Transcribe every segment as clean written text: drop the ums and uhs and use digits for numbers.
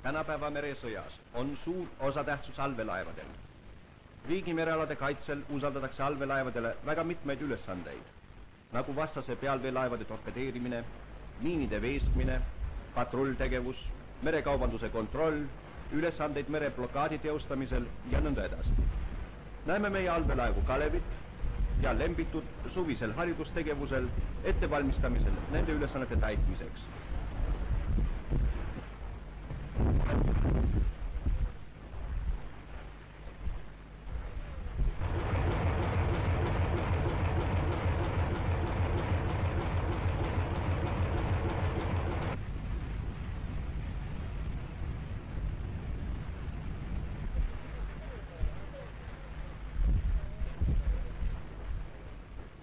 Tänapäeva meresõjas on suur osatähtsus allveelaevadel. Riigi merealade kaitsel usaldatakse allveelaevadele väga mitmeid ülesandeid, nagu vastase pealveelaevade torpedeerimine, miinide veeskmine, patrulltegevus, merekaubanduse kontroll, ülesandeid mereblokaadi teostamisel ja nõnda edasi. Näeme meie allveelaevu Kalevit ja Lembitud suvisel haridustegevusel ettevalmistamisel nende ülesannete täitmiseks.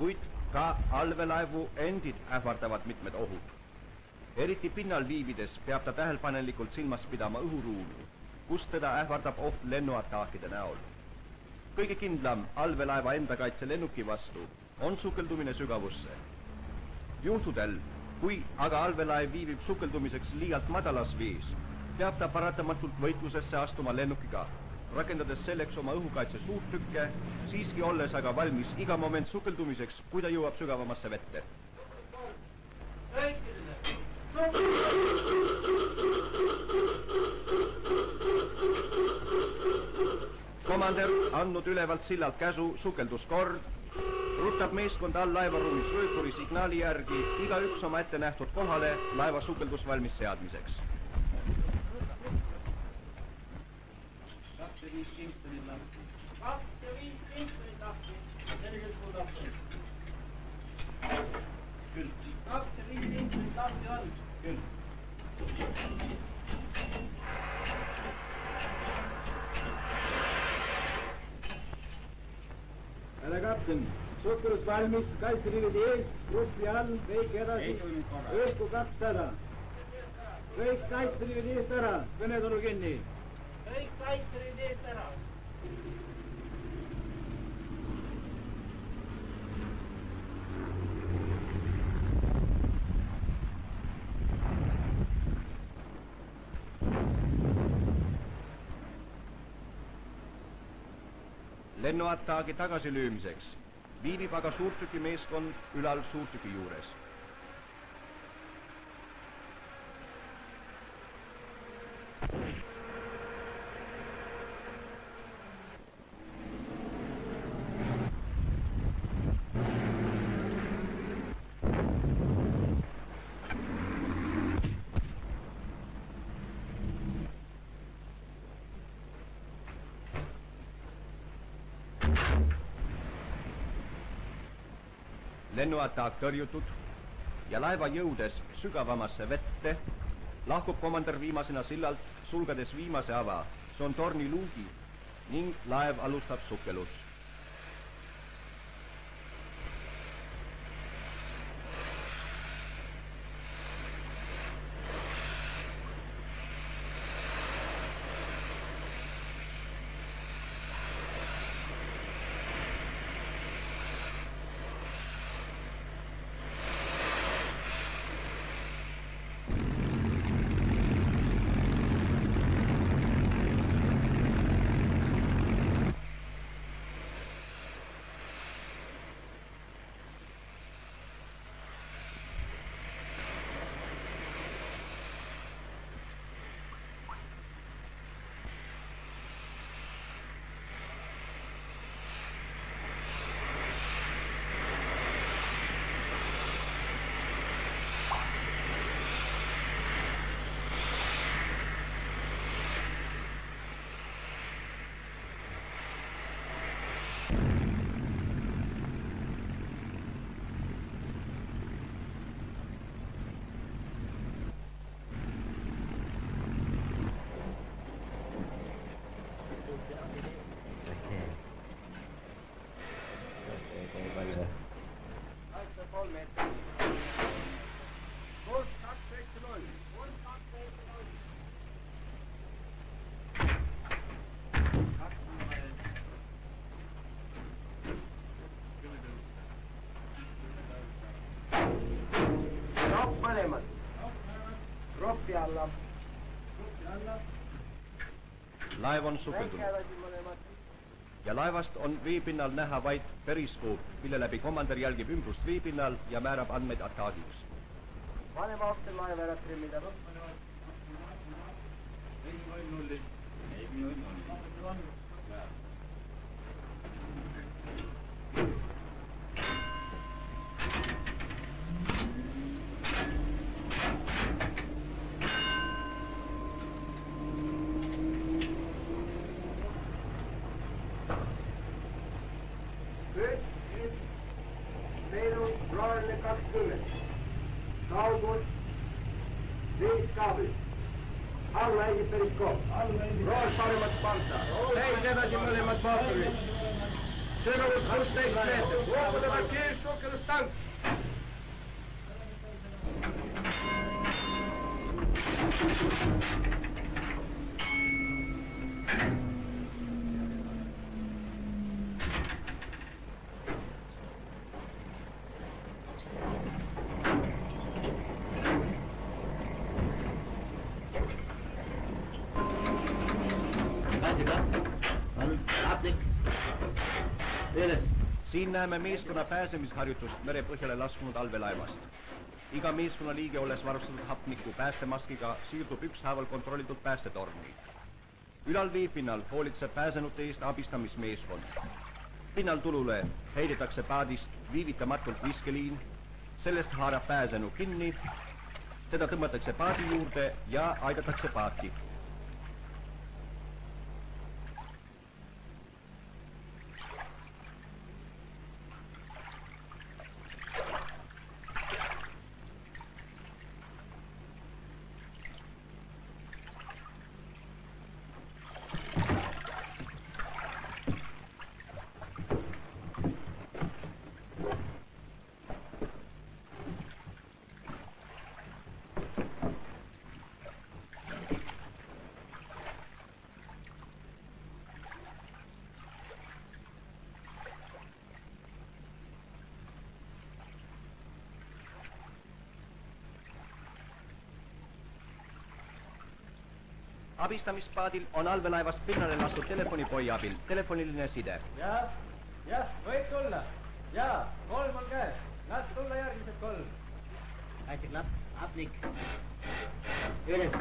Kuid ka allveelaevu endid ähvardavad mitmed ohud. Eriti pinnal viibides peab ta tähelepanelikult silmas pidama õhuruumi, kus teda ähvardab oht lennuataakide näol. Kõige kindlam allveelaeva enda kaitse lennuki vastu on sukeldumine sügavusse. Juhtudel, kui aga allveelaev viibib sukeldumiseks liialt madalas vees, peab ta paratamatult võitlusesse astuma lennukiga, rakendades selleks oma õhukaitse suurtükke, siiski olles aga valmis iga moment sukeldumiseks, kui ta jõuab sügavamasse vette. Komander andnud ülevalt sillalt käsu sukelduskord, rutab meeskond all laevaruumis rööturi signaali järgi iga üks oma ette nähtud kohale laeva sukeldusvalmis seadmiseks. 25 Kingstonil lahti. 25 Kingstonil lahti. Selgelt kui lahti. Küll. 25 Kingstonil lahti on. Küll. Härra kapten, sukelus valmis, kaitseliinid ees, gruppi all, kõik edasi. Öösku 200. Kõik kaitseliinid eest ära, kõnetoru kinni. Kõik kaitseliinid eest ära. Lennuataagi tagasilöömiseks viibib aga suurtüki meeskond ülal suurtüki juures. Lennuataak tõrjutud ja laeva jõudes sügavamasse vette lahkub komander viimasena sillalt, sulgedes viimase ava, see on torni luugi ning laev alustab sukelust. Mõlemad. Roppi alla. Laev on sukeldunud. Ja laevast on veepinnal näha vaid periskoop, mille läbi komander jälgib ümbrust veepinnal ja määrab andmeid ataagiks. Paneme akten laeva ära trimmida. Meil on plaanile 20. Kaugus, 5 kaablit. Alla esib periskoop. Rool paremat parta. Täis edasi mõlemad mootorid. Sügavus 16 meetrit. Loobuda kiirus sukeldustank. Siin näeme meeskonna pääsemisharjutust merepõhjale laskunud allveelaevast. Iga meeskonna liige olles varustatud hapniku päästemaskiga siirdub ükshaaval kontrollitud päästetorni. Ülal veepinnal hoolitseb pääsenute eest abistamismeeskond. Pinnal tulule heidetakse paadist viivitamatult viskeliin, sellest haarab pääsenu kinni, teda tõmmatakse paadi juurde ja aidatakse paati. Abistamispaadil on allveelaevast pinnale lastud telefonipoi abil telefoniline side. Jah, võib tulla. Jaa, 3 on käes. Las tulla järgmised 3. Pääseklapp, hapnik. Üles.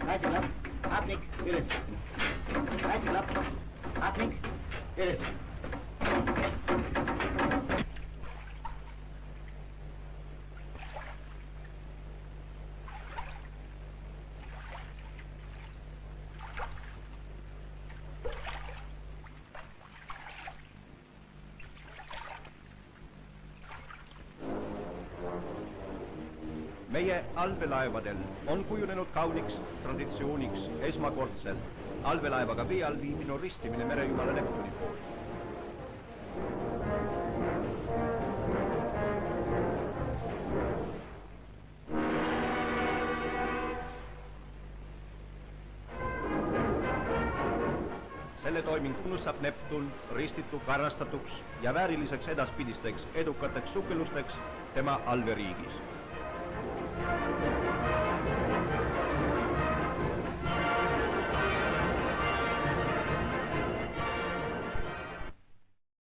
Pääseklapp, hapnik, üles. Pääseklapp, hapnik, üles. Meie allveelaevadel on kujunenud kauniks traditsiooniks esmakordselt allveelaevaga vee all viimine ristimine merejumala Neptuni poolt. Selle toimingu saab Neptun ristitu karrastatuks ja vääriliseks edaspidisteks edukateks sukellusteks tema allveeriigis.